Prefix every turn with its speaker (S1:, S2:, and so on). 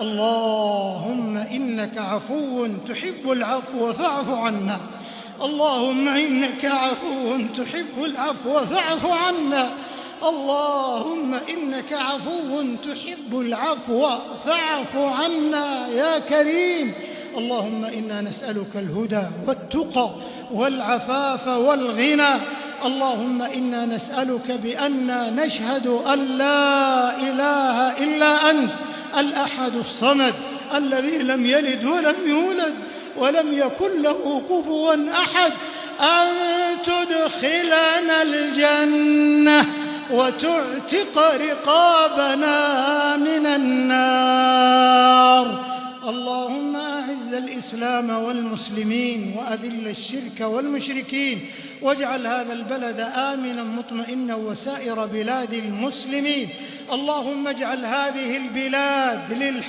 S1: اللهم إنك عفو تحب العفو فاعف عنا. اللهم إنك عفو تحب العفو فاعف عنا. اللهم إنك عفو تحب العفو فاعف عنا يا كريم. اللهم إنا نسألك الهدى والتقى والعفاف والغنى. اللهم إنا نسألك بأننا نشهد أن لا إله إلا أنت الأحد الصمد الذي لم يلد ولم يولد ولم يكن له كفوا أحد، أن تدخلنا الجنة وتعتق رقابنا من النار. اللهم أعز الإسلام والمسلمين وأذل الشرك والمشركين، واجعل هذا البلد آمنا مطمئنا وسائر بلاد المسلمين. اللهم اجعل هذه البلاد